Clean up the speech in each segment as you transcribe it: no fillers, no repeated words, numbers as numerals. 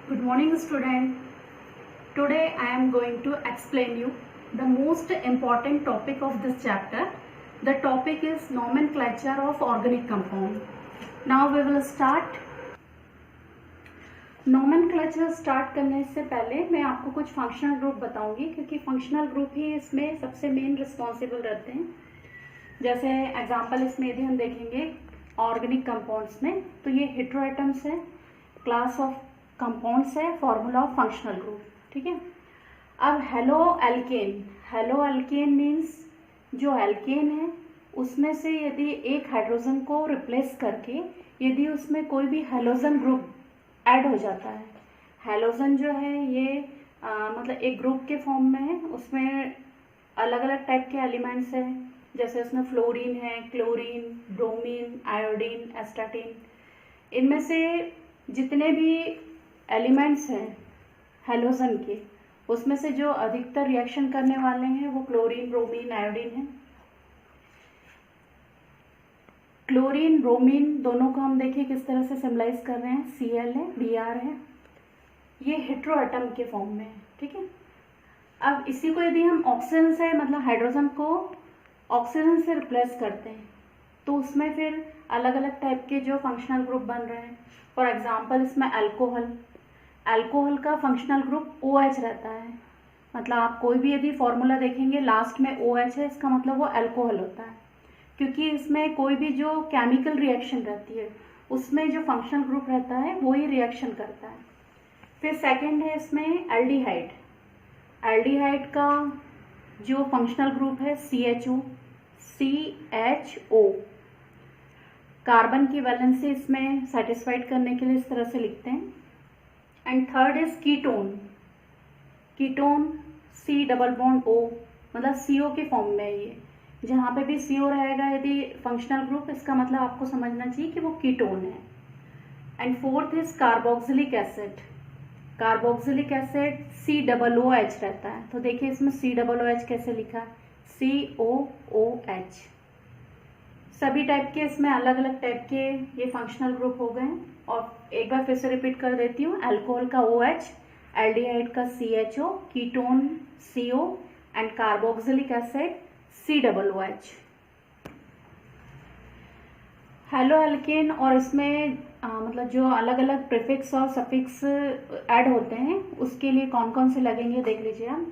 Good morning, student. Today I am going to explain you the most important topic of this chapter. The topic is nomenclature of organic compound. Now we will start. Nomenclature start करने से पहले मैं आपको कुछ functional group बताऊंगी, क्योंकि functional group ही इसमें सबसे मेन रिस्पॉन्सिबल रहते हैं। जैसे एग्जांपल इसमें यदि हम देखेंगे ऑर्गेनिक कंपाउंड्स में, तो ये हेटेरोएटम्स है, क्लास ऑफ कंपाउंड्स है, फॉर्मूला ऑफ फंक्शनल ग्रुप। ठीक है। अब हेलो एल्केन मीन्स जो एल्केन है उसमें से यदि एक हाइड्रोजन को रिप्लेस करके यदि उसमें कोई भी हेलोजन ग्रुप ऐड हो जाता है। हेलोजन जो है ये मतलब एक ग्रुप के फॉर्म में है, उसमें अलग अलग टाइप के एलिमेंट्स हैं, जैसे उसमें फ्लोरीन है, क्लोरीन, ब्रोमीन, आयोडीन, एस्टाटीन। इनमें से जितने भी एलिमेंट्स हैं हेलोजन के, उसमें से जो अधिकतर रिएक्शन करने वाले हैं वो क्लोरीन, ब्रोमीन, आयोडीन है। क्लोरीन, ब्रोमीन दोनों को हम देखिए किस तरह से सिम्बलाइज कर रहे हैं, Cl है, Br है, ये हेटेरोएटम के फॉर्म में है। ठीक है। अब इसी को यदि हम ऑक्सीजन से मतलब हाइड्रोजन को ऑक्सीजन से रिप्लेस करते हैं तो उसमें फिर अलग अलग टाइप के जो फंक्शनल ग्रुप बन रहे हैं। फॉर एग्जांपल इसमें अल्कोहल का फंक्शनल ग्रुप OH रहता है। मतलब आप कोई भी यदि फॉर्मूला देखेंगे लास्ट में OH है, इसका मतलब वो अल्कोहल होता है, क्योंकि इसमें कोई भी जो केमिकल रिएक्शन रहती है उसमें जो फंक्शनल ग्रुप रहता है वो ही रिएक्शन करता है। फिर सेकंड है इसमें एल्डिहाइड का जो फंक्शनल ग्रुप है CHO। कार्बन की वैलेंसी इसमें सेटिस्फाइड करने के लिए इस तरह से लिखते हैं। And third is ketone C double bond O, मतलब CO के फॉर्म में है ये। जहाँ पे भी CO रहेगा यदि फंक्शनल ग्रुप, इसका मतलब आपको समझना चाहिए कि वो कीटोन है। And fourth is carboxylic acid COOH रहता है। तो देखिए इसमें COOH कैसे लिखा, COOH। सभी टाइप के इसमें अलग अलग टाइप के ये फंक्शनल ग्रुप हो गए। और एक बार फिर से रिपीट कर देती हूँ, अल्कोहल का OH, एल्डिहाइड का CHO, ketone CO and carboxylic acid COOH। Halo alkane और इसमें मतलब जो अलग अलग प्रीफिक्स और सफिक्स ऐड होते हैं उसके लिए कौन कौन से लगेंगे देख लीजिए आप।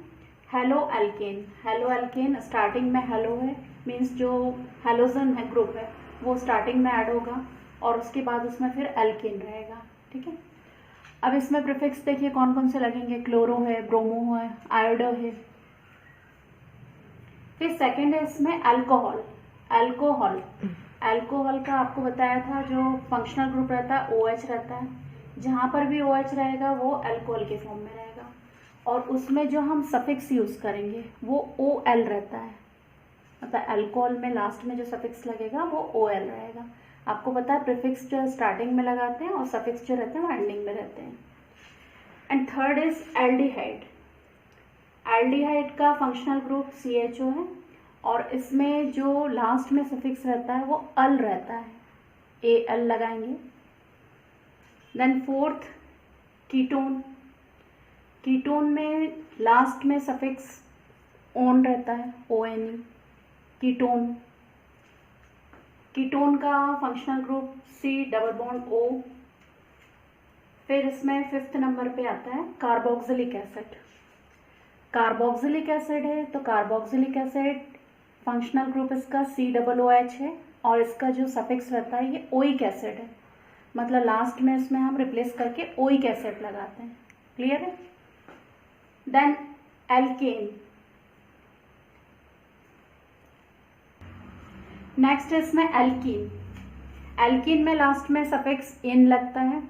हेलो एल्केन स्टार्टिंग में हेलो है, मीन्स जो हेलोजन है ग्रुप है वो स्टार्टिंग में ऐड होगा और उसके बाद उसमें फिर एल्केन रहेगा। ठीक है। अब इसमें प्रीफिक्स देखिए कौन कौन से लगेंगे, क्लोरो है, ब्रोमो है, आयोडो है। फिर सेकेंड है इसमें अल्कोहल का आपको बताया था जो फंक्शनल ग्रुप रहता है OH रहता है। जहाँ पर भी OH रहेगा वो अल्कोहल के फॉर्म में रहेगा, और उसमें जो हम सफिक्स यूज करेंगे वो OL रहता है। मतलब अल्कोहल में लास्ट में जो सफिक्स लगेगा वो OL रहेगा। आपको पता है प्रीफिक्स जो स्टार्टिंग में लगाते हैं और सफिक्स जो रहते हैं वो एंडिंग में रहते हैं। एंड थर्ड इज एल्डिहाइड का फंक्शनल ग्रुप CHO है, और इसमें जो लास्ट में सफिक्स रहता है वो अल रहता है, AL लगाएंगे। देन फोर्थ कीटोन में लास्ट में सफिक्स ओन रहता है, ONE, कीटोन का functional group C double bond O। फिर इसमें फिफ्थ नंबर पे आता है कार्बोक्सिलिक एसिड है, तो कार्बोक्सिलिक एसिड फंक्शनल ग्रुप इसका COOH है, और इसका जो सफिक्स रहता है ये ओइक एसिड है। मतलब लास्ट में इसमें हम रिप्लेस करके ओइक एसिड लगाते हैं। क्लियर है। देन नेक्स्ट है इसमें एल्कीन में लास्ट में सफिक्स इन लगता है।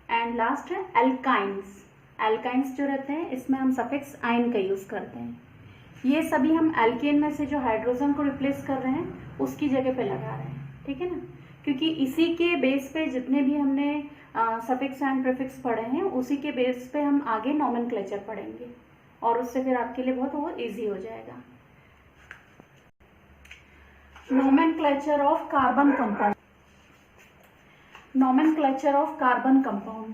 एंड लास्ट है एल्काइंस जो रहते हैं इसमें हम सफिक्स आइन का यूज करते हैं। ये सभी हम एल्केन में से जो हाइड्रोजन को रिप्लेस कर रहे हैं उसकी जगह पे लगा रहे हैं। ठीक है ना, क्योंकि इसी के बेस पे जितने भी हमने सफिक्स एंड प्रीफिक्स पढ़े हैं उसी के बेस पे हम आगे नोमेनक्लेचर पढ़ेंगे, और उससे फिर आपके लिए बहुत वो ईजी हो जाएगा। Nomenclature of carbon compound.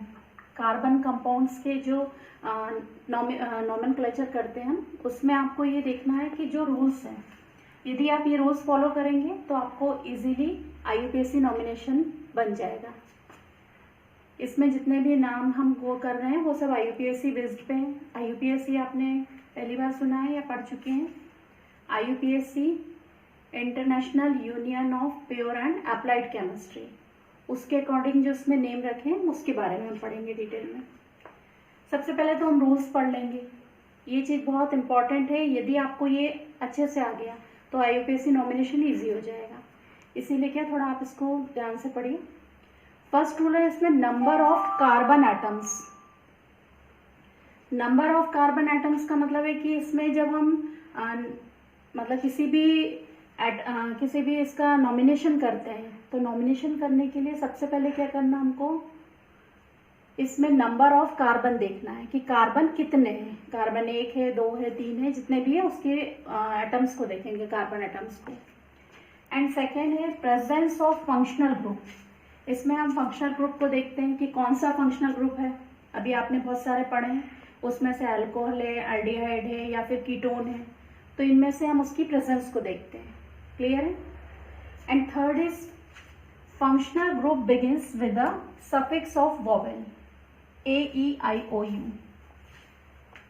Carbon compounds के जो नॉमेनक्लेचर करते हैं हम, उसमें आपको ये देखना है कि जो रूल्स हैं, यदि आप ये रूल्स फॉलो करेंगे तो आपको इजीली IUPAC नॉमिनेशन बन जाएगा। इसमें जितने भी नाम हम वो कर रहे हैं वो सब IUPAC बेस्ड पे हैं। IUPAC आपने पहली बार सुना है या पढ़ चुके हैं? IUPAC international union of pure and applied chemistry, उसके अकॉर्डिंग जो उसमें नेम रखे हैं उसके बारे में हम पढ़ेंगे डिटेल में। सबसे पहले तो हम रूल्स पढ़ लेंगे, ये चीज़ बहुत इंपॉर्टेंट है। यदि आपको ये अच्छे से आ गया तो IUPAC नॉमिनेशन ईजी हो जाएगा, इसीलिए क्या थोड़ा आप इसको ध्यान से पढ़िए। फर्स्ट रूल है इसमें number of carbon atoms. Number of carbon atoms का मतलब है कि इसमें जब हम मतलब किसी भी इसका नॉमिनेशन करते हैं तो नॉमिनेशन करने के लिए सबसे पहले क्या करना, हमको इसमें नंबर ऑफ कार्बन देखना है कि कार्बन कितने हैं। कार्बन 1 है, 2 है, 3 है, जितने भी है उसके एटम्स को देखेंगे, कार्बन एटम्स को। एंड सेकेंड है प्रेजेंस ऑफ फंक्शनल ग्रुप। इसमें हम फंक्शनल ग्रुप को देखते हैं कि कौन सा फंक्शनल ग्रुप है। अभी आपने बहुत सारे पढ़े हैं, उसमें से अल्कोहल है, एल्डिहाइड है या फिर कीटोन है, तो इनमें से हम उसकी प्रेजेंस को देखते हैं। क्लियर है? And third is functional group begins with the suffix of vowel AEIOU।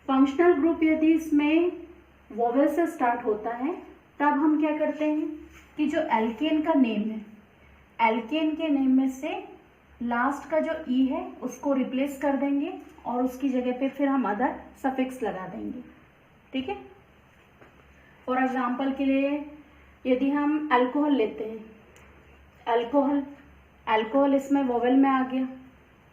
Functional group यदि इसमें वोवेल से स्टार्ट होता है तब हम क्या करते हैं कि जो एल्केन का नेम है, एल्केन के नेम में से लास्ट का जो E है उसको रिप्लेस कर देंगे और उसकी जगह पे फिर हम अदर सफिक्स लगा देंगे। ठीक है? फॉर एग्जाम्पल के लिए यदि हम अल्कोहल लेते हैं, अल्कोहल इसमें वोवेल में आ गया,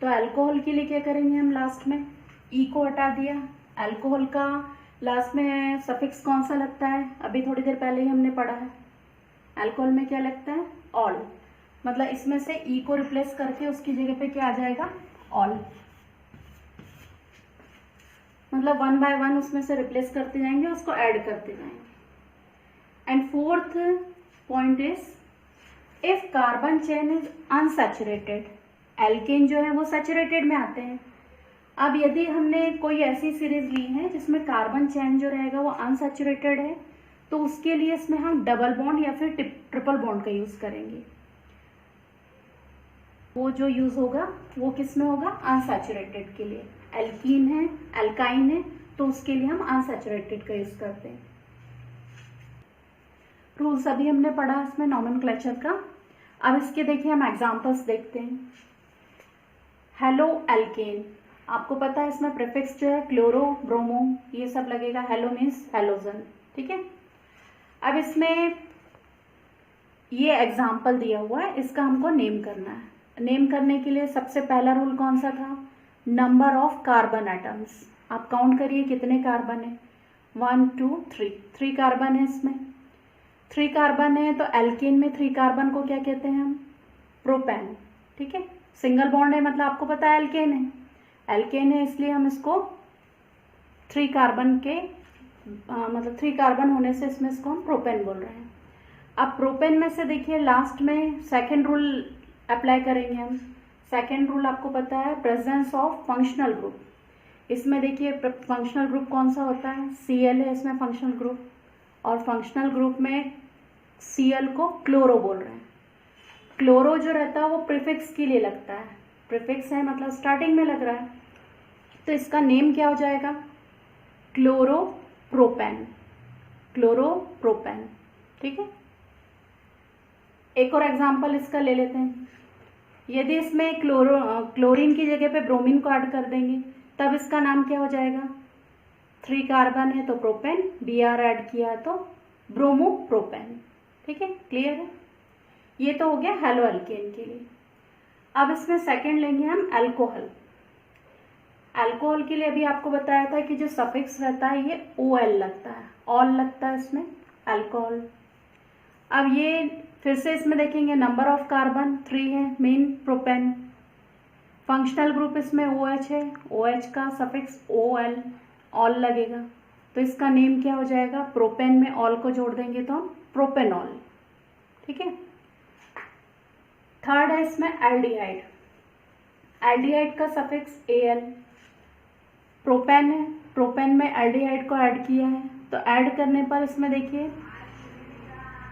तो अल्कोहल के लिए क्या करेंगे हम, लास्ट में E को हटा दिया। अल्कोहल का लास्ट में सफिक्स कौन सा लगता है, अभी थोड़ी देर पहले ही हमने पढ़ा है, अल्कोहल में क्या लगता है, ऑल। मतलब इसमें से E को रिप्लेस करके उसकी जगह पे क्या आ जाएगा, ऑल। मतलब 1 बाय 1 उसमें से रिप्लेस करते जाएंगे, उसको ऐड करते जाएंगे। And fourth point is if carbon chain is unsaturated. Alkane जो है वो सैचुरेटेड में आते हैं। अब यदि हमने कोई ऐसी सीरीज ली है जिसमें कार्बन चेन जो रहेगा वो अनसैचुरेटेड है, तो उसके लिए इसमें हम डबल बॉन्ड या फिर ट्रिपल बॉन्ड का यूज करेंगे। वो जो यूज होगा वो किस में होगा, अनसैचुरेटेड के लिए। एल्कीन है, एल्काइन है, तो उसके लिए हम अनसैचुरेटेड का यूज करते हैं। रूल्स अभी हमने पढ़ा इसमें नॉमेनक्लेचर का। अब इसके देखिए हम एग्जांपल्स देखते हैं। हेलो एल्केन, आपको पता है इसमें प्रीफिक्स जो है क्लोरो, ब्रोमो, ये सब लगेगा। Hello means halogen. ठीक है? अब इसमें ये एग्जाम्पल दिया हुआ है, इसका हमको नेम करना है। नेम करने के लिए सबसे पहला रूल कौन सा था, नंबर ऑफ कार्बन एटम्स। आप काउंट करिए कितने कार्बन है, 1 2 3, 3 कार्बन है इसमें। 3 कार्बन है तो एल्केन में 3 कार्बन को क्या कहते हैं हम, प्रोपेन। ठीक है? सिंगल बॉन्ड है, मतलब आपको पता है एल्केन है, एल्केन है, इसलिए हम इसको 3 कार्बन के मतलब 3 कार्बन होने से इसमें इसको हम प्रोपेन बोल रहे हैं। अब प्रोपेन में से देखिए लास्ट में सेकेंड रूल अप्लाई करेंगे हम। सेकेंड रूल आपको पता है प्रेजेंस ऑफ फंक्शनल ग्रुप। इसमें देखिए फंक्शनल ग्रुप कौन सा होता है, Cl है इसमें फंक्शनल ग्रुप, और फंक्शनल ग्रुप में Cl को क्लोरो बोल रहे हैं। क्लोरो जो रहता है वो प्रीफिक्स के लिए लगता है, प्रीफिक्स है मतलब स्टार्टिंग में लग रहा है, तो इसका नेम क्या हो जाएगा, क्लोरोप्रोपेन। क्लोरोप्रोपेन। ठीक है? एक और एग्जांपल इसका ले लेते हैं। यदि इसमें क्लोरीन की जगह पे ब्रोमीन को ऐड कर देंगे तब इसका नाम क्या हो जाएगा, 3 कार्बन है तो प्रोपेन, Br ऐड किया तो ब्रोमोप्रोपेन। ठीक है? क्लियर है? ये तो हो गया हेलो एल्केन के लिए। अब इसमें सेकंड लेंगे हम अल्कोहल। अल्कोहल के लिए अभी आपको बताया था कि जो सफिक्स रहता है ये OL लगता है, ऑल लगता है इसमें, अल्कोहल। अब ये फिर से इसमें देखेंगे नंबर ऑफ कार्बन 3 है, मेन प्रोपेन। फंक्शनल ग्रुप इसमें OH है, OH का सफिक्स OL, ऑल लगेगा, तो इसका नेम क्या हो जाएगा, प्रोपेन में ऑल को जोड़ देंगे तो हम प्रोपेनॉल। ठीक है? थर्ड है इसमें एल्डिहाइड। एल्डिहाइड का सफिक्स Al, प्रोपेन है, प्रोपेन में एल्डिहाइड को ऐड किया है, तो ऐड करने पर इसमें देखिए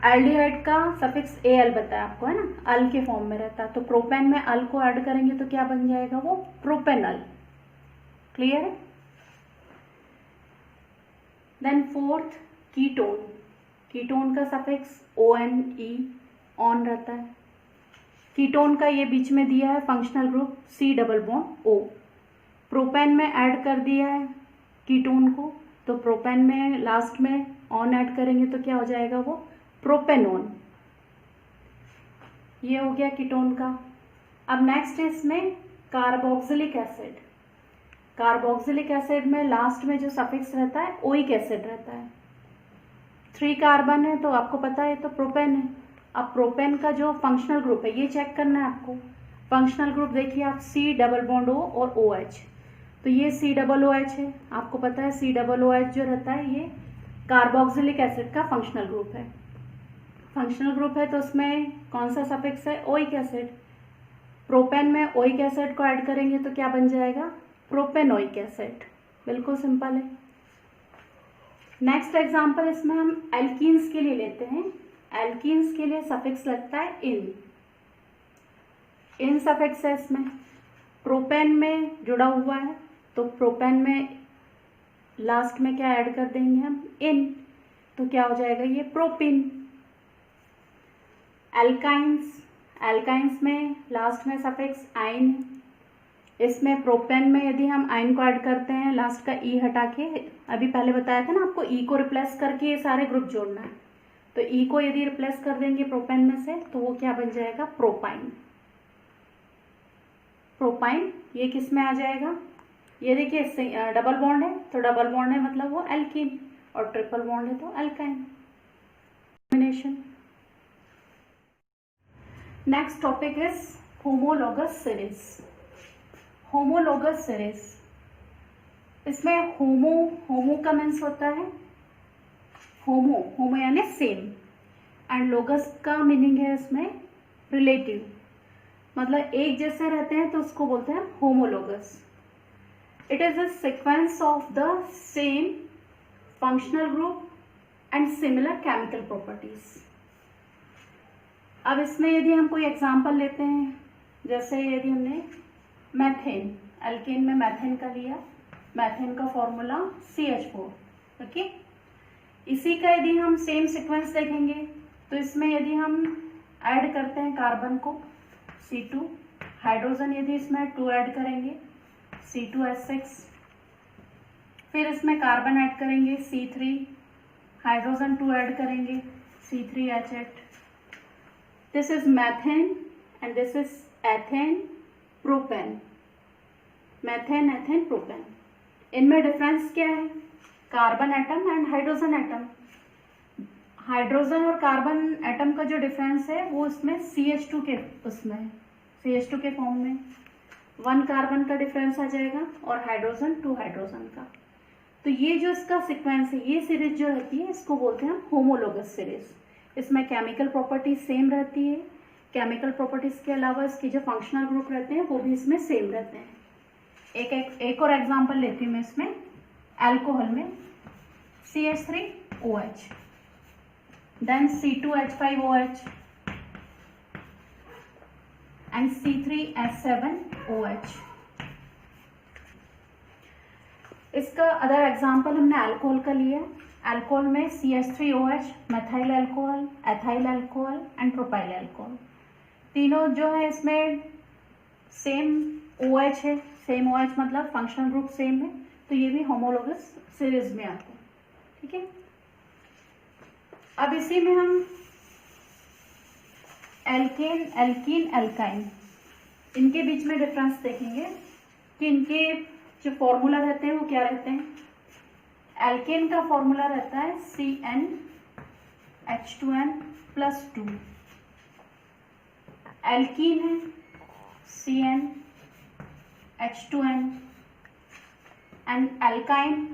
एल्डिहाइड का सफिक्स Al बताया आपको, है ना, अल के फॉर्म में रहता है, तो प्रोपेन में अल को ऐड करेंगे तो क्या बन जाएगा, वो प्रोपेनल। क्लियर है। देन फोर्थ कीटोन, कीटोन का सफिक्स ONE, ऑन रहता है। कीटोन का ये बीच में दिया है functional group C double bond O, propane में ऐड कर दिया है कीटोन को, तो प्रोपेन में लास्ट में ऑन ऐड करेंगे तो क्या हो जाएगा, वो प्रोपेनोन। ये हो गया कीटोन का। अब नेक्स्ट है इसमें कार्बोक्सिलिक एसिड। कार्बोक्सिलिक एसिड में लास्ट में जो सफिक्स रहता है ओइक एसिड रहता है। 3 कार्बन है तो आपको पता है तो प्रोपेन है। अब प्रोपेन का जो फंक्शनल ग्रुप है ये चेक करना है आपको। फंक्शनल ग्रुप देखिए आप C डबल बॉन्ड O और OH, तो ये C डबल OH है, आपको पता है C डबल OH जो रहता है ये कार्बोक्सिलिक एसिड का फंक्शनल ग्रुप है। फंक्शनल ग्रुप है तो उसमें कौन सा सफिक्स है, ओइक एसिड। प्रोपेन में ओइक एसिड को ऐड करेंगे तो क्या बन जाएगा, प्रोपेनोइक एसिड। बिल्कुल सिंपल है। नेक्स्ट एग्जांपल इसमें हम एल्कीन्स के लिए लेते हैं। एल्कीन्स के लिए सफिक्स लगता है इन सफिक्स है इसमें, प्रोपेन में जुड़ा हुआ है तो प्रोपेन में लास्ट में क्या ऐड कर देंगे हम, इन, तो क्या हो जाएगा ये प्रोपिन। एल्काइंस, एल्काइंस में लास्ट में सफिक्स आइन, इसमें प्रोपेन में यदि हम आइन को ऐड करते हैं लास्ट का ई हटा के, अभी पहले बताया था ना आपको ई को रिप्लेस करके ये सारे ग्रुप जोड़ना है, तो ई को यदि रिप्लेस कर देंगे प्रोपेन में से तो वो क्या बन जाएगा, प्रोपाइन। प्रोपाइन ये किस में आ जाएगा, ये देखिए डबल बॉन्ड है तो डबल बॉन्ड है मतलब वो एल्कीन, और ट्रिपल बॉन्ड है तो alkyne. Combination. Next topic is homologous series. Homologous series, इसमें होमो का मीन्स होता है होमो यानी सेम, एंड लोगस का मीनिंग है इसमें रिलेटिव, मतलब एक जैसे रहते हैं तो उसको बोलते हैं homologous. It is a sequence of the same functional group and similar chemical properties. अब इसमें यदि हम कोई एग्जांपल लेते हैं, जैसे यदि हमने मैथेन, एल्केन में मैथेन का लिया, मैथेन का फॉर्मूला CH4, ओके। इसी का यदि हम सेम सीक्वेंस देखेंगे तो इसमें यदि हम ऐड करते हैं कार्बन को C2, हाइड्रोजन यदि इसमें 2 ऐड करेंगे C2H6, फिर इसमें कार्बन ऐड करेंगे C3, हाइड्रोजन 2 ऐड करेंगे C3H8। This is methane and this is ethane propane, methane ethane propane. इनमें डिफरेंस क्या है, carbon atom and hydrogen atom. Hydrogen और कार्बन एटम का जो डिफरेंस है वो इसमें CH2 के उसमें CH2 के फॉर्म में 1 कार्बन का डिफरेंस आ जाएगा और हाइड्रोजन 2 हाइड्रोजन का। तो ये जो इसका सीक्वेंस है, ये सीरीज जो रहती है इसको बोलते हैं होमोलोगस सीरीज। इसमें केमिकल प्रॉपर्टीज सेम रहती है, केमिकल प्रॉपर्टीज के अलावा इसके जो फंक्शनल ग्रुप रहते हैं वो भी इसमें सेम रहते हैं। एक और एग्जांपल लेती हूँ मैं इसमें, अल्कोहल में CH3OH, then C2H5OH and C3H7OH। इसका अदर एग्जांपल हमने अल्कोहल का लिया। अल्कोहल में CH3OH, methyl alcohol, ethyl alcohol and propyl alcohol, तीनों जो है इसमें सेम OH है, सेम OH मतलब फंक्शनल ग्रुप सेम है, तो ये भी होमोलोगस सीरीज में आते हैं। ठीक है। अब इसी में हम एल्केन, एल्कीन, एल्काइन, इनके बीच में डिफरेंस देखेंगे कि इनके जो फॉर्मूला रहते हैं वो क्या रहते हैं। एल्केन का फॉर्मूला रहता है CnH2n+2, एल्कीन है CnH2n, and alkyne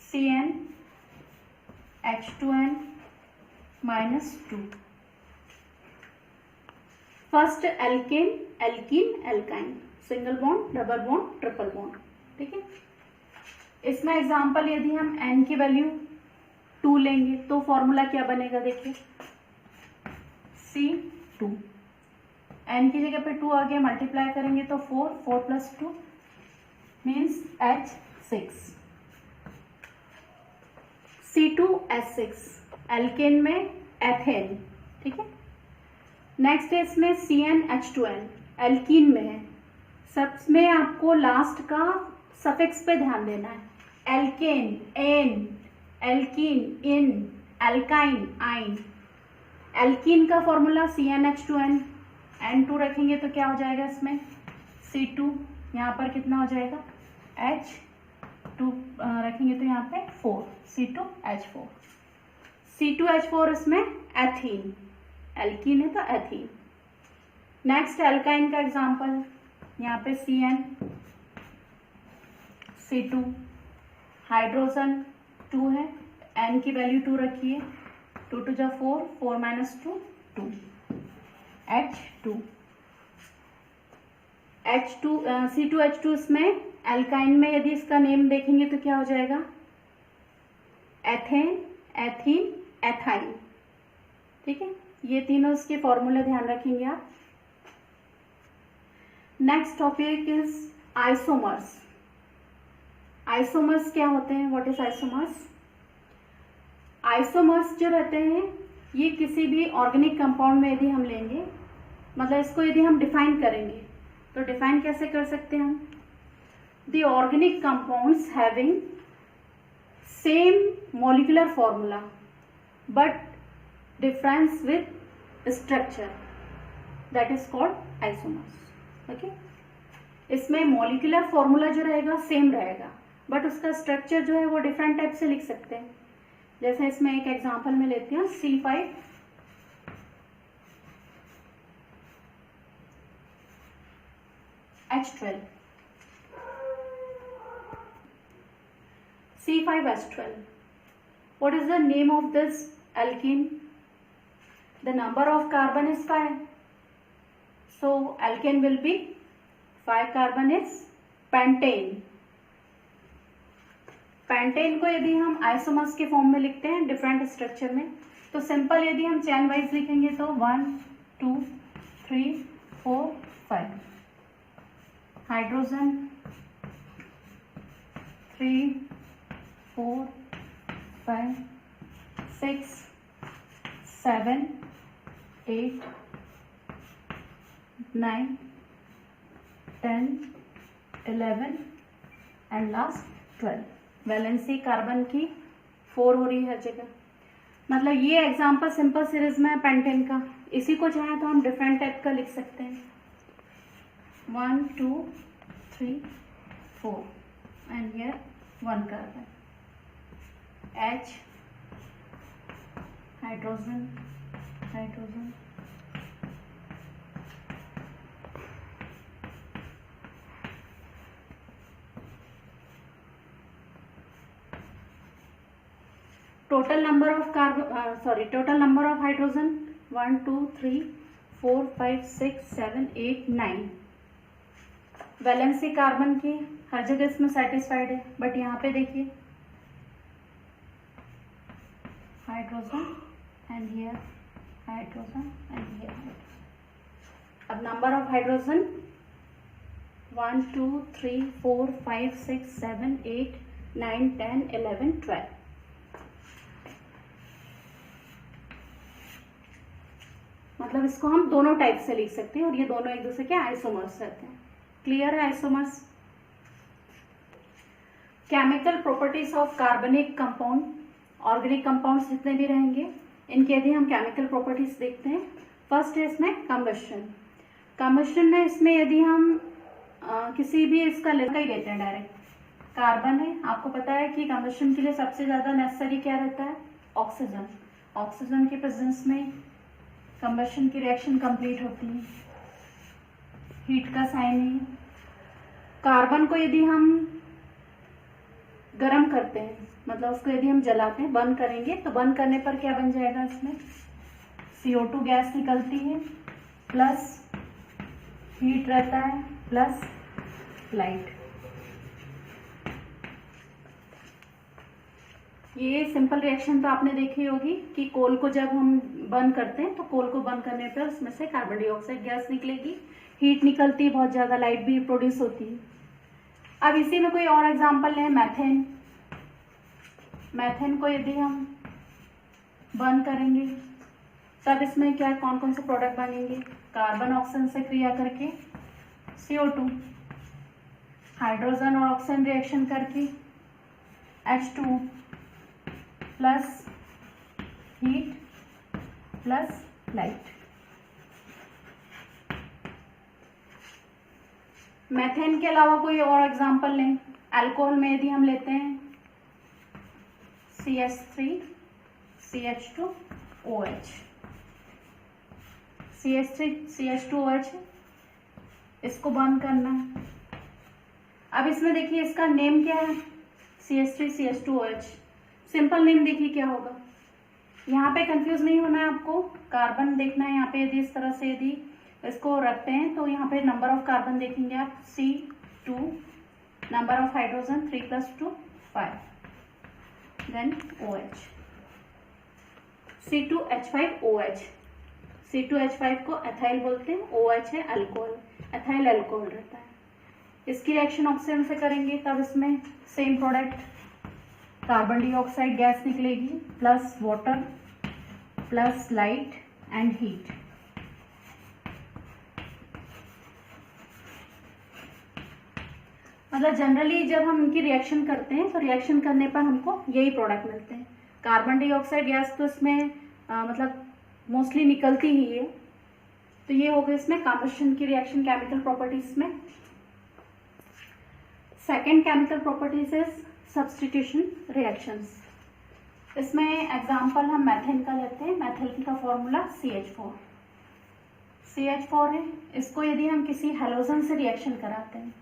CnH2n-2। First alkane, alkene, alkyne, single bond, double bond, triple bond, ठीक है। इसमें एग्जांपल यदि हम n की वैल्यू 2 लेंगे तो फॉर्मूला क्या बनेगा, देखिए C2, n की जगह पे 2 आ गया, मल्टीप्लाई करेंगे तो 4, 4 + 2 मीन्स H6, C2H6, एल्केन में एथेन, ठीक है। नेक्स्ट है इसमें CnH2n, एल्कीन में है। सब में आपको लास्ट का सफिक्स पे ध्यान देना है, एल्केन, एन, एल्कीन, इन, एल्काइन, आइन। एल्कीन का फॉर्मूला CnH2n, N2 रखेंगे तो क्या हो जाएगा इसमें C2, यहाँ पर कितना हो जाएगा H2 रखेंगे तो यहाँ पे 4, C2H4, C2H4 इसमें एथीन, एल्कीन है तो एथीन। नेक्स्ट एल्काइन का एग्जांपल, यहाँ पे Cn, C2, हाइड्रोजन 2 है, N की वैल्यू 2 रखिए, 2 × 2 4, 4 - 2 2, H2, C2H2 इसमें एल्काइन में यदि इसका नेम देखेंगे तो क्या हो जाएगा एथेन, एथीन, एथाइन, ठीक है। ये तीनों इसके फॉर्मूले ध्यान रखेंगे आप। Next topic is isomers. Isomers क्या होते हैं, व्हाट इज आइसोमर्स? आइसोमर्स जो रहते हैं ये किसी भी ऑर्गेनिक कंपाउंड में यदि हम लेंगे, मतलब इसको यदि हम डिफाइन करेंगे तो डिफाइन कैसे कर सकते हैं हम, the organic compounds having same molecular formula but difference with structure, that is called isomers, okay. इसमें मॉलिक्यूलर फॉर्मूला जो रहेगा सेम रहेगा बट उसका स्ट्रक्चर जो है वो डिफरेंट टाइप से लिख सकते हैं। जैसे इसमें एक एग्जांपल में लेते हैं C5H12, C5H12, what is the name of this alkene? The number of carbon is 5, so alkane will be 5 carbon is pentane। Pentane को यदि हम आइसोमर्स के फॉर्म में लिखते हैं डिफरेंट स्ट्रक्चर में, तो सिंपल यदि हम चेन वाइज लिखेंगे तो 1 2 3 4 5, hydrogen 3 4 5 6 7 8 9 10 11 and last 12। Valency carbon की 4 हो रही है हर जगह। मतलब ये एग्जांपल सिंपल सीरीज में है पेंटेन का। इसी को चाहे तो हम डिफरेंट टाइप का लिख सकते हैं, 1 2 3 4 and here 1 carbon, H, hydrogen hydrogen, total number of total number of hydrogen 1 2 3 4 5 6 7 8 9। Valency carbon की हर जगह इसमें सेटिस्फाइड है, बट यहाँ पे देखिए hydrogen and here hydrogen and here. अब नंबर ऑफ हाइड्रोजन 1 2 3 4 5 6 7 8 9 10 11 12। मतलब इसको हम दोनों टाइप से लिख सकते हैं और ये दोनों एक दूसरे के आइसोमर्स रहते हैं। क्लियर है आइसोमर्स? केमिकल प्रॉपर्टीज ऑफ कार्बनिक कंपाउंड, ऑर्गेनिक कंपाउंड्स जितने भी रहेंगे इनके यदि हम केमिकल प्रॉपर्टीज देखते हैं, फर्स्ट है इसमें कंबशन। कंबशन में इसमें यदि हम किसी भी इसका लेकर ही लेते हैं डायरेक्ट, कार्बन है, आपको पता है कि कंबशन के लिए सबसे ज्यादा नेसेसरी क्या रहता है, ऑक्सीजन। ऑक्सीजन के प्रेजेंस में कंबशन की रिएक्शन कंप्लीट होती है, हीट का साइन है। कार्बन को यदि हम गर्म करते हैं, मतलब उसको यदि हम जलाते हैं, बर्न करेंगे, तो बर्न करने पर क्या बन जाएगा, इसमें CO2 गैस निकलती है प्लस हीट रहता है प्लस लाइट। ये सिंपल रिएक्शन तो आपने देखी होगी कि कोल को जब हम बर्न करते हैं तो कोल को बर्न करने पर उसमें से कार्बन डाइऑक्साइड गैस निकलेगी, हीट निकलती है बहुत ज़्यादा, लाइट भी प्रोड्यूस होती है। अब इसी में कोई और एग्जांपल लें, मैथेन। मैथेन को यदि हम बर्न करेंगे तब इसमें क्या कौन कौन से प्रोडक्ट बनेंगे? कार्बन ऑक्सीजन से क्रिया करके CO2, हाइड्रोजन और ऑक्सीजन रिएक्शन करके H2 plus heat plus light. Methane के अलावा कोई और एग्जांपल लें। अल्कोहल में यदि हम लेते हैं CH3 CH2 OH, CH3 CH2 OH, इसको बर्न करना है। अब इसमें देखिए इसका नेम क्या है, CH3 CH2 OH। Simple name देखिए क्या होगा, यहाँ पे कंफ्यूज नहीं होना है आपको, कार्बन देखना है। यहाँ पे यदि इस तरह से यदि इसको रखते हैं तो यहाँ पे नंबर ऑफ कार्बन देखेंगे आप C2, number of hydrogen 3 + 2 5, then OH C2H5OH। C2H5 को एथाइल बोलते हैं, OH है अल्कोहल, एथाइल अल्कोहल रहता है। इसकी रिएक्शन ऑक्सीजन से करेंगे तब इसमें same product, carbon dioxide gas निकलेगी plus water plus light and heat. मतलब जनरली जब हम इनकी रिएक्शन करते हैं तो रिएक्शन करने पर हमको यही प्रोडक्ट मिलते हैं। कार्बन डाइऑक्साइड गैस तो इसमें मतलब मोस्टली निकलती ही है। तो ये हो गई इसमें कम्बशन की रिएक्शन केमिकल प्रॉपर्टीज में। Second chemical properties is substitution reactions. इसमें एग्जांपल हम मैथेन का लेते हैं। मैथेन का फॉर्मूला CH4 है। इसको यदि हम किसी हेलोजन से रिएक्शन कराते हैं,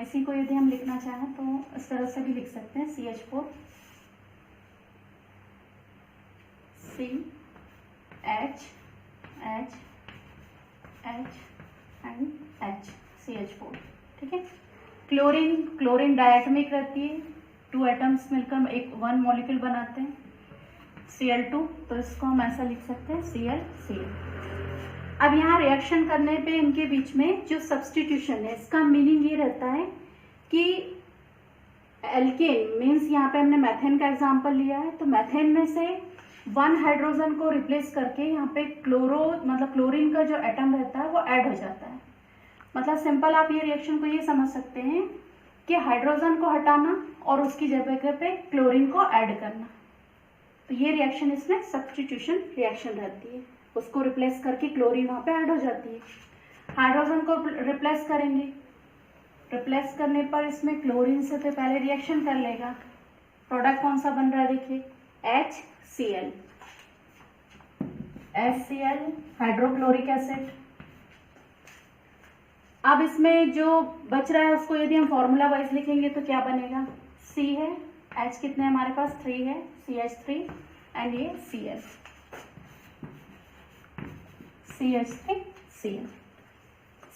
इसी को यदि हम लिखना चाहें तो इस तरह से भी लिख सकते हैं, CH4 CH H H and H CH4। ठीक है। क्लोरीन डायटोमिक रहती है, 2 एटम्स मिलकर एक 1 मॉलिक्यूल बनाते हैं, Cl2, तो इसको हम ऐसा लिख सकते हैं Cl। अब यहाँ रिएक्शन करने पे इनके बीच में जो सब्स्टिट्यूशन है, इसका मीनिंग ये रहता है कि एल्केन मीन्स यहाँ पे हमने मैथेन का एग्जांपल लिया है, तो मैथेन में से 1 हाइड्रोजन को रिप्लेस करके यहाँ पे क्लोरीन का जो एटम रहता है वो ऐड हो जाता है। मतलब सिंपल आप ये रिएक्शन को ये समझ सकते हैं कि हाइड्रोजन को हटाना और उसकी जगह पे क्लोरीन को ऐड करना। तो ये रिएक्शन इसमें सब्स्टिट्यूशन रिएक्शन रहती है, उसको रिप्लेस करके क्लोरीन वहाँ पे ऐड हो जाती है। हाइड्रोजन को रिप्लेस करेंगे, रिप्लेस करने पर इसमें क्लोरीन से तो पहले रिएक्शन कर लेगा, प्रोडक्ट कौन सा बन रहा है देखिए HCl हाइड्रोक्लोरिक एसिड। अब इसमें जो बच रहा है उसको यदि हम फॉर्मूला वाइज लिखेंगे तो क्या बनेगा, C है, H कितने हमारे पास 3 है, CH3 एंड ये CH3Cl।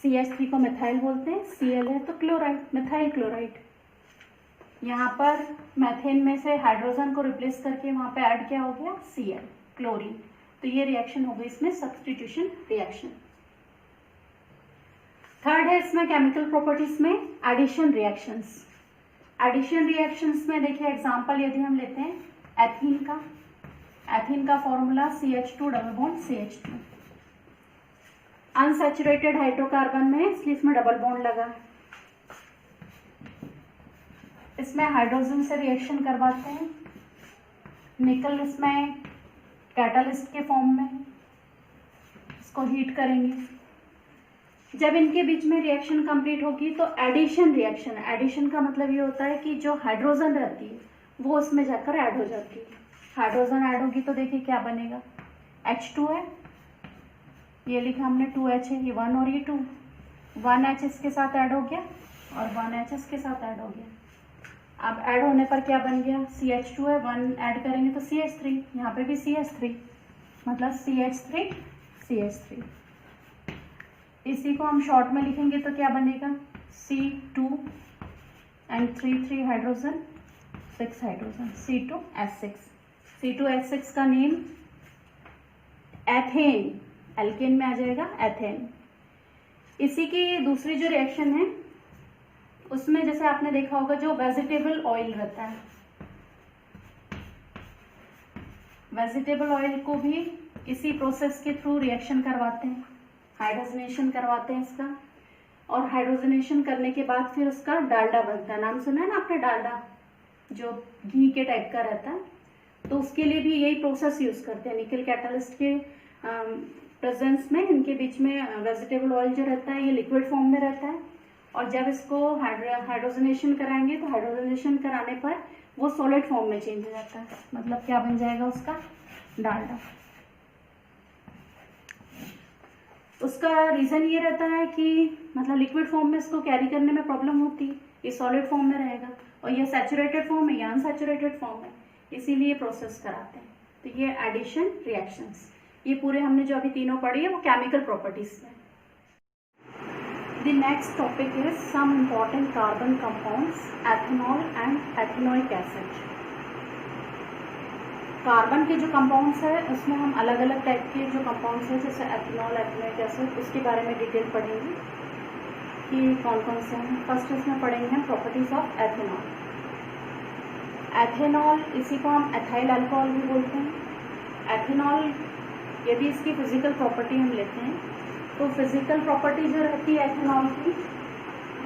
CH3 को मिथाइल बोलते हैं, Cl है तो क्लोराइड, मिथाइल क्लोराइड। यहाँ पर मैथेन में से हाइड्रोजन को रिप्लेस करके वहाँ पे ऐड क्या हो गया Cl, क्लोरीन। तो ये रिएक्शन हो गई इसमें सब्स्टिट्यूशन रिएक्शन। थर्ड है इसमें केमिकल प्रॉपर्टीज में एडिशन रिएक्शंस। एडिशन रिएक्शंस में देखिए एग्जांपल यदि हम लेते हैं एथीन का formula CH2 double bond CH2। Unsaturated hydrocarbon में इसलिए इसमें डबल बॉन्ड लगा। इसमें हाइड्रोजन से रिएक्शन करवाते हैं, निकल इसमें कैटलिस्ट के फॉर्म में, इसको हीट करेंगे। जब इनके बीच में रिएक्शन कंप्लीट होगी तो एडिशन रिएक्शन। एडिशन का मतलब ये होता है कि जो हाइड्रोजन रहती है वो उसमें जाकर ऐड हो जाती है। हाइड्रोजन ऐड होगी तो देखिए क्या बनेगा, H2 है, ये लिखा हमने 2H है, ये 1 और ये 2, 1H इसके साथ ऐड हो गया और 1H इसके साथ ऐड हो गया। अब ऐड होने पर क्या बन गया, CH2 है, 1 ऐड करेंगे तो CH3, यहाँ पे भी CH3, मतलब CH3। इसी को हम शॉर्ट में लिखेंगे तो क्या बनेगा, C2 and 3 hydrogen 6 hydrogen, C2H6। C2H6 का नेम एथेन, एल्केन में आ जाएगा एथेन। इसी की दूसरी जो रिएक्शन है उसमें जैसे आपने देखा होगा जो वेजिटेबल ऑयल रहता है, वेजिटेबल ऑयल को भी इसी प्रोसेस के थ्रू रिएक्शन करवाते हैं, हाइड्रोजनेशन करवाते हैं इसका, और हाइड्रोजनेशन करने के बाद फिर उसका डालडा बनता है। नाम सुना है ना आपने, डालडा जो घी के टाइप का रहता है, तो उसके लिए भी यही प्रोसेस यूज करते हैं। निकल कैटलिस्ट के प्रेजेंस में इनके बीच में वेजिटेबल ऑयल जो रहता है ये लिक्विड फॉर्म में रहता है, और जब इसको हाइड्रोजनेशन कराएंगे तो हाइड्रोजनेशन कराने पर वो सॉलिड फॉर्म में चेंज हो जाता है, मतलब क्या बन जाएगा उसका, डालडा। उसका रीजन ये रहता है कि मतलब लिक्विड फॉर्म में इसको कैरी करने में प्रॉब्लम होती है, ये सॉलिड फॉर्म में रहेगा, और ये सैचुरेटेड फॉर्म है या अनसैचुरेटेड फॉर्म है, इसीलिए प्रोसेस कराते हैं। तो ये एडिशन रिएक्शंस, ये पूरे हमने जो अभी तीनों पढ़ी है वो केमिकल प्रॉपर्टीज में। The next topic is some important carbon compounds, ethanol and ethanoic acid. Carbon के जो कंपाउंड्स है उसमें हम अलग अलग टाइप के जो कंपाउंड्स हैं जैसे एथेनॉल, एथेनोइक एसिड, उसके बारे में डिटेल पढ़ेंगे कि कौन कौन से हैं। फर्स्ट इसमें पढ़ेंगे हम प्रॉपर्टीज ऑफ एथेनॉल। एथेनॉल, इसी को हम एथाइल अल्कोहल भी बोलते हैं। एथेनॉल यदि इसकी फिजिकल प्रॉपर्टी हम लेते हैं तो फिजिकल प्रॉपर्टी जो रहती है एथेनॉल की,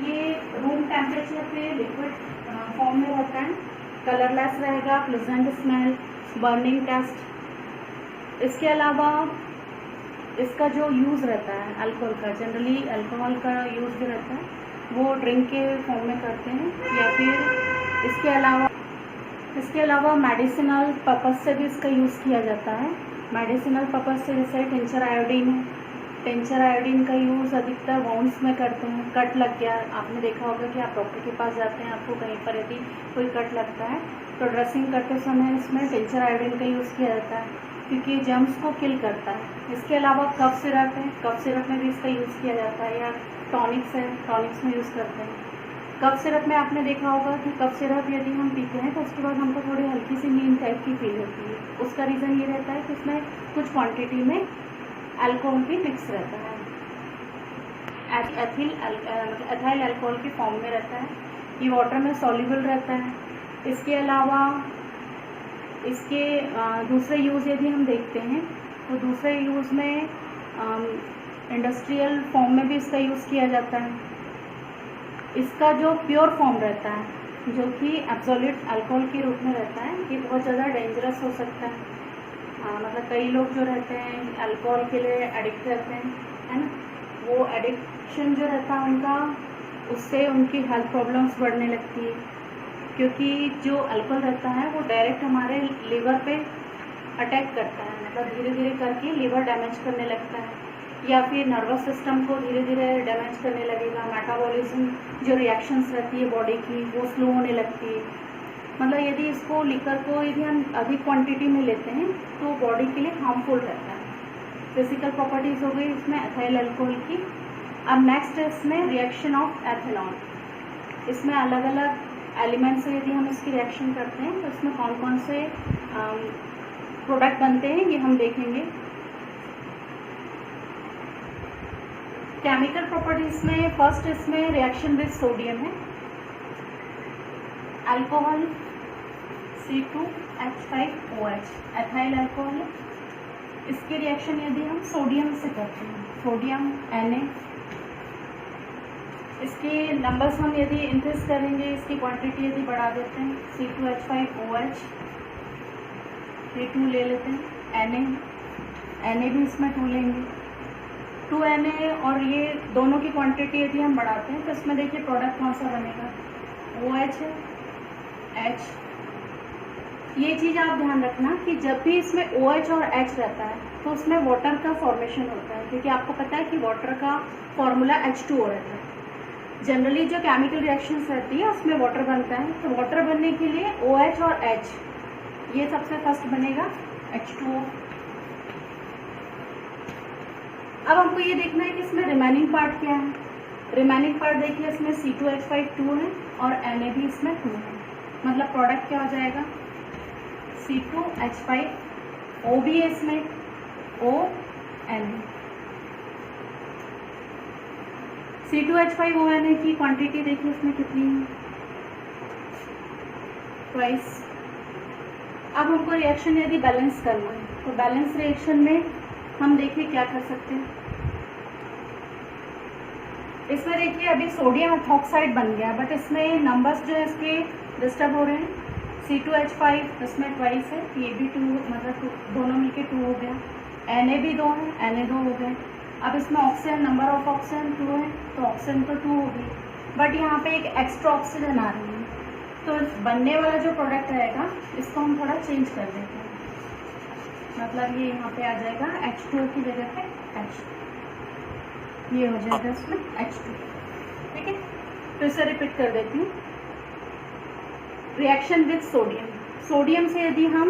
ये रूम टेम्परेचर पे लिक्विड फॉर्म में रहता है, कलरलेस रहेगा, प्लेजेंट स्मेल, बर्निंग टेस्ट। इसके अलावा इसका जो यूज़ रहता है अल्कोहल का, जनरली अल्कोहल का यूज़ जो रहता है वो ड्रिंक के फॉर्म में करते हैं, या फिर इसके अलावा मेडिसिनल पर्पस से भी इसका यूज़ किया जाता है। मेडिसिनल पर्पस से जैसे टिंचर आयोडीन है, टिंचर आयोडीन का यूज़ अधिकतर वाउंड्स में करते हैं। कट लग गया, आपने देखा होगा कि आप डॉक्टर के पास जाते हैं, आपको कहीं पर यदि कोई कट लगता है तो ड्रेसिंग करते समय इसमें टिंचर आयोडीन का यूज़ किया जाता है क्योंकि जर्म्स को किल करता है। इसके अलावा कफ सिरप है, कफ सिरप में भी इसका यूज़ किया जाता है, या टॉनिक्स है, टॉनिक्स में यूज़ करते हैं। कफ सिरप में आपने देखा होगा कि कफ सिरप यदि हम पीते हैं तो उसके बाद हमको थोड़ी हल्की सी नींद टाइप की फील होती है। उसका रीज़न ये रहता है कि उसमें कुछ क्वांटिटी में अल्कोहल भी मिक्स रहता है, एथाइल अल्कोहल के फॉर्म में रहता है। ये वाटर में सॉल्युबल रहता है। इसके अलावा इसके दूसरे यूज़ यदि हम देखते हैं तो दूसरे यूज़ में इंडस्ट्रियल फॉर्म में भी इसका यूज़ किया जाता है। इसका जो प्योर फॉर्म रहता है जो कि एब्सोल्यूट अल्कोहल के रूप में रहता है, ये बहुत ज़्यादा डेंजरस हो सकता है। मतलब कई लोग जो रहते हैं अल्कोहल के लिए एडिक्ट रहते हैं, है ना, वो एडिक्शन जो रहता है उनका, उससे उनकी हेल्थ प्रॉब्लम्स बढ़ने लगती है क्योंकि जो अल्कोहल रहता है वो डायरेक्ट हमारे लीवर पे अटैक करता है, मतलब धीरे धीरे करके लीवर डैमेज करने लगता है, या फिर नर्वस सिस्टम को धीरे धीरे डैमेज करने लगेगा। मेटाबॉलिज्म जो रिएक्शंस रहती है बॉडी की वो स्लो होने लगती है। मतलब यदि इसको लिकर को यदि हम अधिक क्वांटिटी में लेते हैं तो बॉडी के लिए हार्मफुल रहता है। फिजिकल प्रॉपर्टीज़ हो गई इसमें एथाइल अल्कोहल की। अब नेक्स्ट है इसमें रिएक्शन ऑफ एथेनॉल। इसमें अलग अलग एलिमेंट से यदि हम इसकी रिएक्शन करते हैं तो इसमें कौन कौन से प्रोडक्ट बनते हैं ये हम देखेंगे। केमिकल प्रॉपर्टीज में फर्स्ट इसमें रिएक्शन विद सोडियम है। अल्कोहल C2H5OH एथाइल अल्कोहल है। इसकी रिएक्शन यदि हम सोडियम से करते हैं, सोडियम Na, इसके नंबर्स हम यदि इंक्रीज करेंगे, इसकी क्वांटिटी यदि बढ़ा देते हैं, C2H5OH ये 2 ले लेते हैं, Na भी इसमें 2 लेंगे, 2Na, और ये दोनों की क्वांटिटी यदि हम बढ़ाते हैं तो इसमें देखिए प्रोडक्ट कौन सा बनेगा, OH है, H। ये चीज़ आप ध्यान रखना कि जब भी इसमें OH और H रहता है तो उसमें वाटर का फॉर्मेशन होता है, क्योंकि आपको पता है कि वाटर का फॉर्मूला H2O रहता है। जनरली जो केमिकल रिएक्शंस रहती है उसमें वाटर बनता है, तो वाटर बनने के लिए OH और H, ये सबसे फर्स्ट बनेगा H2O। अब हमको ये देखना है कि इसमें रिमेनिंग पार्ट क्या है। रिमेनिंग पार्ट देखिए, इसमें C2H5 2 है और Na भी इसमें 2 है, मतलब प्रोडक्ट क्या हो जाएगा C2H5, O भी है इसमें, ONA। C2H5 ONA की क्वांटिटी देखिए इसमें कितनी है, ट्वाइस। अब हमको रिएक्शन यदि बैलेंस करना है तो बैलेंस रिएक्शन में हम देखिए क्या कर सकते हैं। इसमें देखिए अभी सोडियम एथॉक्साइड बन गया, बट इसमें नंबर्स जो है इसके डिस्टर्ब हो रहे हैं। C2H5 इसमें ट्वाइस है, ये भी 2, मतलब दोनों मिलके 2 हो गया। Na भी 2 है, Na 2 हो गए। अब इसमें ऑक्सीजन, नंबर ऑफ ऑक्सीजन 2 है, तो ऑक्सीजन तो 2 होगी, बट यहाँ पे एक एक्स्ट्रा ऑक्सीजन आ रही है, तो बनने वाला जो प्रोडक्ट रहेगा इसको हम थोड़ा चेंज कर देते हैं। मतलब ये यहाँ पे आ जाएगा H2 की जगह पे H, ये हो जाएगा इसमें H2। ठीक है, तो इसे रिपीट कर देती हूँ। रिएक्शन विद सोडियम, सोडियम से यदि हम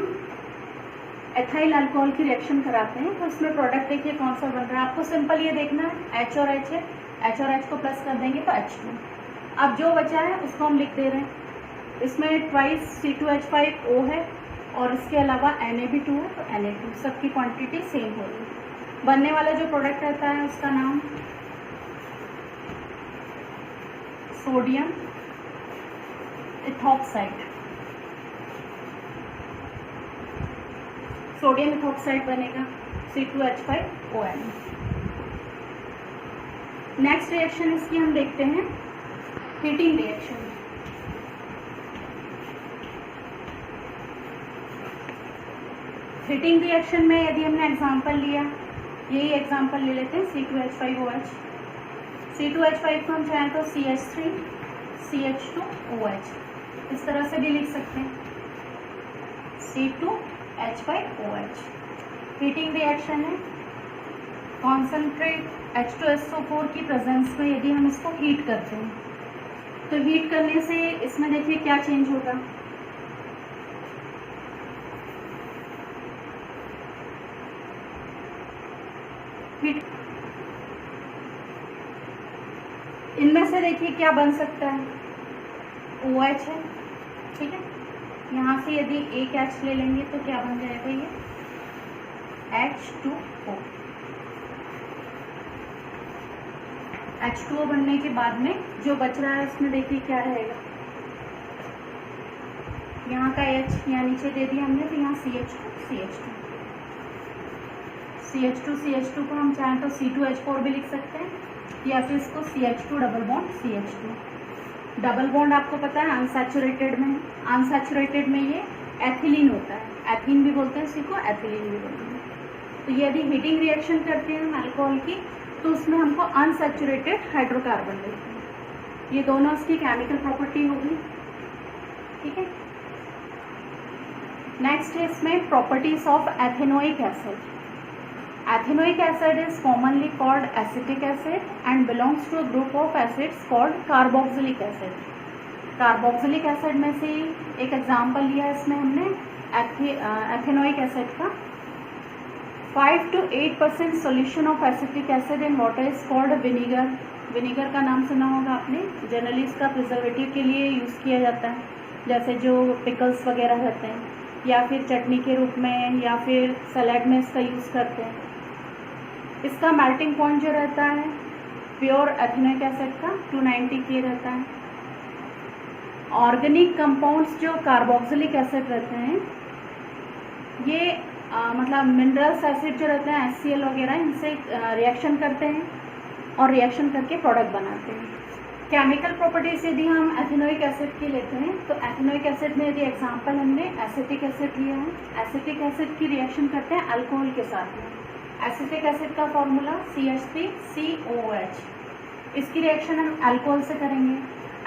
एथाइल अल्कोहल की रिएक्शन कराते हैं तो इसमें प्रोडक्ट देखिए कौन सा बन रहा है। आपको सिंपल ये देखना है, H और H है, H और H को प्लस कर देंगे तो H2। अब जो बचा है उसको हम लिख दे रहे हैं। इसमें ट्वाइस C2H5 O है और इसके अलावा Na भी 2 है, तो Na2, सबकी क्वांटिटी सेम होगी। बनने वाला जो प्रोडक्ट रहता है उसका नाम सोडियम इथॉक्साइड, सोडियम इथॉक्साइड बनेगा C2H5ONA। नेक्स्ट रिएक्शन इसकी हम देखते हैं हीटिंग रिएक्शन। हीटिंग रिएक्शन में यदि हमने एग्जांपल लिया, यही एग्जांपल ले लेते हैं C2H5OH। C2H5 को हम चाहें तो CH3 CH2OH इस तरह से भी लिख सकते हैं, C2H5OH। हीटिंग रिएक्शन है, कॉन्सेंट्रेट H2SO4 की प्रेजेंस में यदि हम इसको हीट करते हैं तो हीट करने से इसमें देखिए क्या चेंज होगा। इनमें से देखिए क्या बन सकता है, OH है, ठीक है। यहाँ से यदि एक H ले लेंगे तो क्या बन जाएगा, ये H2O। H2O बनने के बाद में जो बच रहा है उसमें देखिए क्या रहेगा, यहाँ का H यहाँ नीचे दे दिया हमने, तो यहाँ CH2 को हम चाहें तो C2H4 भी लिख सकते हैं, या फिर इसको CH2 double bond CH2। Double bond आपको पता है अनसैचुरेटेड में, अनसैचुरेटेड में ये एथिलीन होता है, एथीन भी बोलते हैं इसी को, एथिलीन भी बोलते हैं। तो यदि हीटिंग रिएक्शन करते हैं हम अल्कोहल की तो उसमें हमको अनसैचुरेटेड हाइड्रोकार्बन मिलते हैं। ये दोनों इसकी केमिकल प्रॉपर्टी होगी, ठीक है। नेक्स्ट है इसमें properties of ethanoic acid. Ethanoic acid is commonly called acetic acid and belongs to a group of acids called carboxylic acid. Carboxylic acid में से एक एग्जाम्पल लिया इसमें हमने एथेनोइक एसिड का। 5 to 8% solution of acetic acid in water is called vinegar. Vinegar का नाम सुना होगा आपने, जनरली इसका प्रिजर्वेटिव के लिए यूज़ किया जाता है, जैसे जो पिकल्स वगैरह रहते हैं, या फिर चटनी के रूप में, या फिर सलाद में इसका यूज़ करते हैं। इसका मेल्टिंग पॉइंट जो रहता है प्योर एथेनोइक एसिड का 290 K रहता है। ऑर्गेनिक कंपाउंड्स जो कार्बोक्सिलिक एसिड रहते हैं, ये मतलब मिनरल्स एसिड जो रहते हैं HCl वगैरह, इनसे रिएक्शन करते हैं और रिएक्शन करके प्रोडक्ट बनाते हैं। केमिकल प्रॉपर्टीज यदि हम एथेनोइक एसिड की लेते हैं तो एथेनोइक एसिड में यदि एग्जांपल हमने एसिटिक एसिड लिया है, एसिटिक एसिड की रिएक्शन करते हैं अल्कोहल के साथ में। एसिटिक एसिड का फॉर्मूला CH3COOH। इसकी रिएक्शन हम अल्कोहल से करेंगे।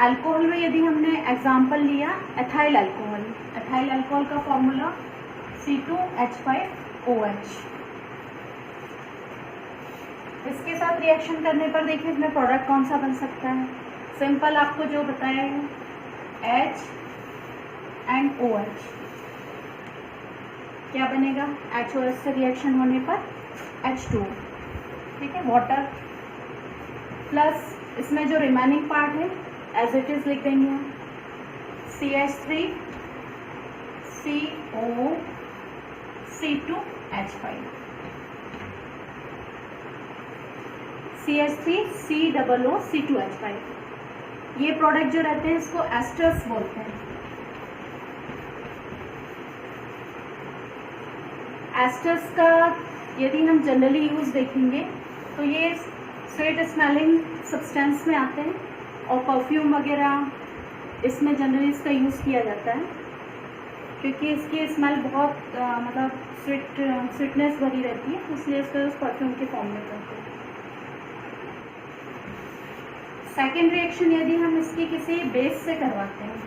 अल्कोहल में यदि हमने एग्जांपल लिया एथाइल अल्कोहल, एथाइल अल्कोहल का फॉर्मूला C2H5OH। इसके साथ रिएक्शन करने पर देखिए इसमें प्रोडक्ट कौन सा बन सकता है। सिंपल आपको जो बताया है H एंड OH, क्या बनेगा, HOH से रिएक्शन होने पर H2। ठीक है, वाटर प्लस इसमें जो रिमेनिंग पार्ट है एज इट इज लिख देंगे हम CH3 CO C2H5 CH3 COO C2H5। ये प्रोडक्ट जो रहते हैं इसको एस्टर्स बोलते हैं। एस्टर्स का यदि हम जनरली यूज देखेंगे तो ये स्वीट स्मेलिंग सब्सटेंस में आते हैं और परफ्यूम वगैरह इसमें जनरली इसका यूज़ किया जाता है क्योंकि इसकी स्मेल बहुत मतलब स्वीटनेस भरी रहती है, इसलिए इसका यूज़ परफ्यूम के फॉर्म में करते हैं। सेकेंड रिएक्शन यदि हम इसकी किसी बेस से करवाते हैं,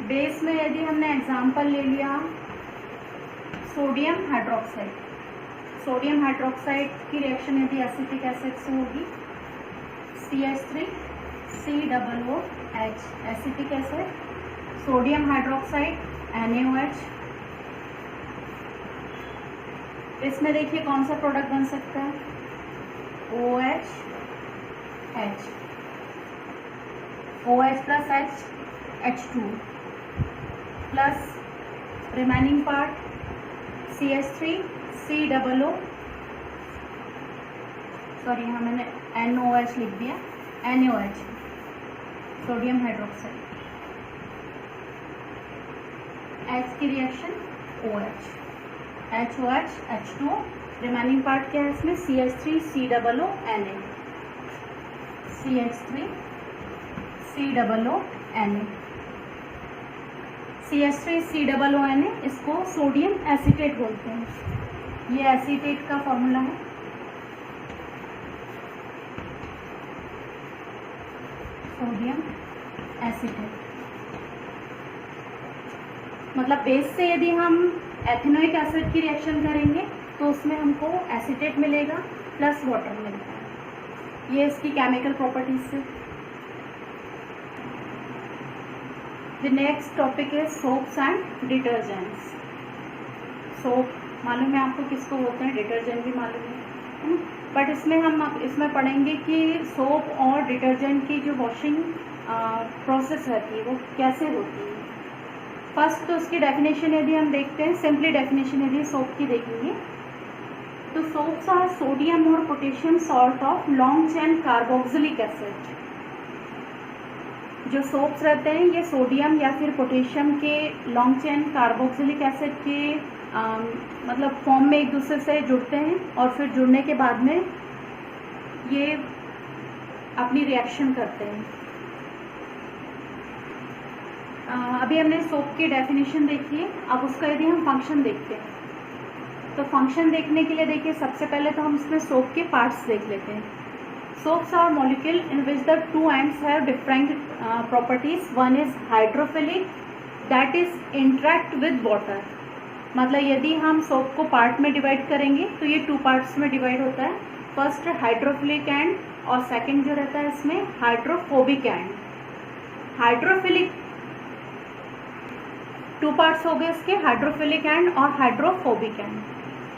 बेस में यदि हमने एग्जांपल ले लिया सोडियम हाइड्रोक्साइड, सोडियम हाइड्रोक्साइड की रिएक्शन यदि एसिटिक एसिड से होगी CH3 COOH acetic acid, sodium hydroxide NaOH। इसमें देखिए कौन सा प्रोडक्ट बन सकता है OH OH plus H H2 plus remaining part CH3 COO, sorry यहाँ मैंने NOH लिख दिया, NaOH सोडियम हाइड्रोक्साइड, H की reaction OH HOH H2O, remaining part क्या है इसमें CH3 COO Na, CH3 COO Na, CH3 COO Na इसको sodium acetate बोलते हैं। ये एसीटेट का फॉर्मूला है, सोडियम एसीटेट। मतलब बेस से यदि हम एथेनोइक एसिड की रिएक्शन करेंगे तो उसमें हमको एसीटेट मिलेगा प्लस वाटर मिलता है। ये इसकी केमिकल प्रॉपर्टीज से। द नेक्स्ट टॉपिक है सोप्स एंड डिटर्जेंट्स। सोप मालूम है आपको किसको बोलते हैं, डिटर्जेंट भी मालूम है ना, बट इसमें हम इसमें पढ़ेंगे कि सोप और डिटर्जेंट की जो वॉशिंग प्रोसेस रहती है वो कैसे होती है। फर्स्ट तो उसकी डेफिनेशन यदि हम देखते हैं, सिंपली डेफिनेशन यदि सोप की देखेंगे तो सोप्स आर सोडियम और potassium salt of long chain carboxylic acid. जो सोप्स रहते हैं ये सोडियम या फिर पोटेशियम के लॉन्ग चेन कार्बोक्सिलिक एसिड के मतलब फॉर्म में एक दूसरे से जुड़ते हैं और फिर जुड़ने के बाद में ये अपनी रिएक्शन करते हैं। अभी हमने सोप की डेफिनेशन देखी है, अब उसका यदि हम फंक्शन देखते हैं तो फंक्शन देखने के लिए देखिए सबसे पहले तो हम इसमें सोप के पार्ट्स देख लेते हैं। Soaps are molecule in which the two ends have different properties. One is hydrophilic that is interact with water. मतलब यदि हम सोप को पार्ट में डिवाइड करेंगे तो ये टू पार्ट्स में डिवाइड होता है। फर्स्ट हाइड्रोफिलिक एंड और सेकंड जो रहता है इसमें hydrophobic and. Hydrophilic two parts हो गए इसके, हाइड्रोफिलिक एंड और हाइड्रोफोबिक एंड।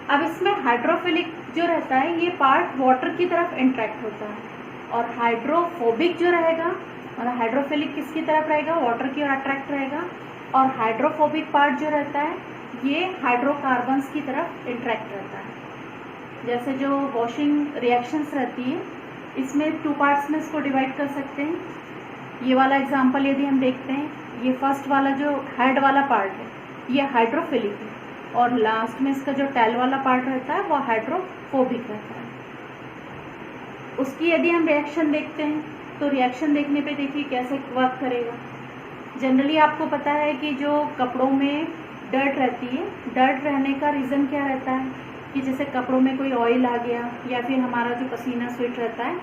अब इसमें हाइड्रोफिलिक जो रहता है ये पार्ट वाटर की तरफ इंटरेक्ट होता है और हाइड्रोफोबिक जो रहेगा मतलब हाइड्रोफिलिक किसकी तरफ रहेगा, वाटर की ओर अट्रैक्ट रहेगा, और हाइड्रोफोबिक पार्ट जो रहता है ये हाइड्रोकार्बन्स की तरफ इंटरेक्ट रहता है। जैसे जो वॉशिंग रिएक्शंस रहती है इसमें टू पार्ट्स में इसको डिवाइड कर सकते हैं। ये वाला एग्जांपल यदि हम देखते हैं, ये फर्स्ट वाला जो हेड वाला पार्ट है ये हाइड्रोफिलिक है और लास्ट में इसका जो टेल वाला पार्ट रहता है वो हाइड्रोफोबिक रहता है। उसकी यदि हम रिएक्शन देखते हैं तो रिएक्शन देखने पे देखिए कैसे वर्क करेगा। जनरली आपको पता है कि जो कपड़ों में डर्ट रहती है, डर्ट रहने का रीज़न क्या रहता है कि जैसे कपड़ों में कोई ऑयल आ गया या फिर हमारा जो पसीना स्वेट रहता है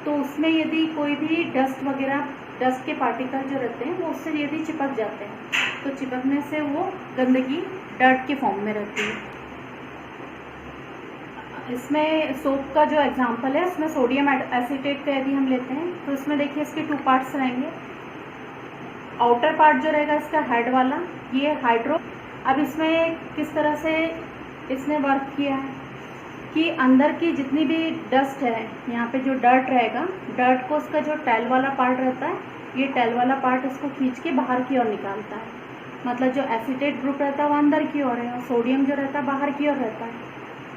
तो उसमें यदि कोई भी डस्ट वगैरह, डस्ट के पार्टिकल जो रहते हैं वो उससे यदि चिपक जाते हैं तो चिपकने से वो गंदगी डर्ट के फॉर्म में रहती है। इसमें सोप का जो एग्जांपल है इसमें सोडियम एसीटेट का यदि हम लेते हैं तो इसमें देखिए इसके टू पार्ट्स रहेंगे। आउटर पार्ट जो रहेगा इसका हेड वाला ये हाइड्रो। अब इसमें किस तरह से इसने वर्क किया है कि अंदर की जितनी भी डस्ट है, यहाँ पे जो डर्ट रहेगा, डर्ट को उसका जो टैल वाला पार्ट रहता है, ये टैल वाला पार्ट इसको खींच के बाहर की ओर निकालता है। मतलब जो एसीटेट ग्रुप रहता है वो अंदर की ओर है और सोडियम जो रहता है बाहर की ओर रहता है।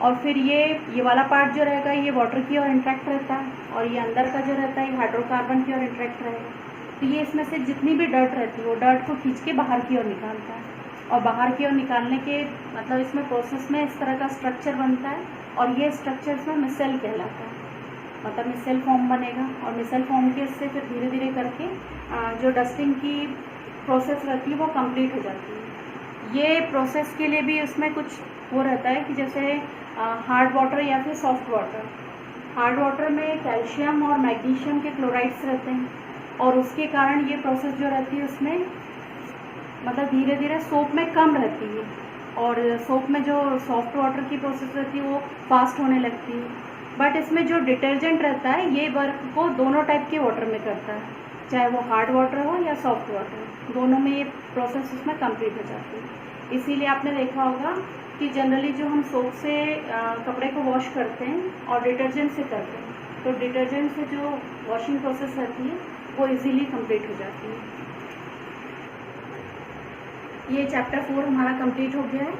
और फिर ये वाला पार्ट जो रहेगा ये वाटर की ओर इंट्रैक्ट रहता है और ये अंदर का जो रहता है ये हाइड्रोकार्बन की ओर इंट्रैक्ट रहेगा। तो ये इसमें से जितनी भी डर्ट रहती है वो डर्ट को खींच के बाहर की ओर निकालता है। और बाहर की ओर निकालने के मतलब इसमें प्रोसेस में इस तरह का स्ट्रक्चर बनता है और ये स्ट्रक्चर इसमें मिसेल कहलाता है। मतलब मिसेल फॉर्म बनेगा और मिसेल फॉर्म के इससे फिर धीरे धीरे करके जो डस्टिंग की प्रोसेस रहती है वो कंप्लीट हो जाती है। ये प्रोसेस के लिए भी उसमें कुछ वो रहता है कि जैसे हार्ड वाटर या फिर सॉफ्ट वाटर। हार्ड वाटर में कैल्शियम और मैग्नीशियम के क्लोराइड्स रहते हैं और उसके कारण ये प्रोसेस जो रहती है उसमें मतलब धीरे धीरे सोप में कम रहती है और सोप में जो सॉफ्ट वाटर की प्रोसेस रहती है वो फास्ट होने लगती है। बट इसमें जो डिटर्जेंट रहता है ये वर्क को दोनों टाइप के वाटर में करता है, चाहे वो हार्ड वाटर हो या सॉफ्ट वाटर, दोनों में ये प्रोसेस उसमें कंप्लीट हो जाती है। इसीलिए आपने देखा होगा कि जनरली जो हम सोप से कपड़े को वॉश करते हैं और डिटर्जेंट से करते हैं, तो डिटर्जेंट से जो वॉशिंग प्रोसेस रहती है वो इजीली कंप्लीट हो जाती है। ये चैप्टर 4 हमारा कंप्लीट हो गया है।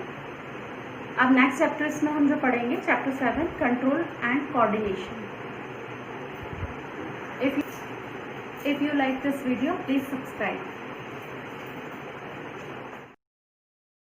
अब नेक्स्ट चैप्टर इसमें हम जो पढ़ेंगे chapter 7 control and coordination. If you like this video, please subscribe.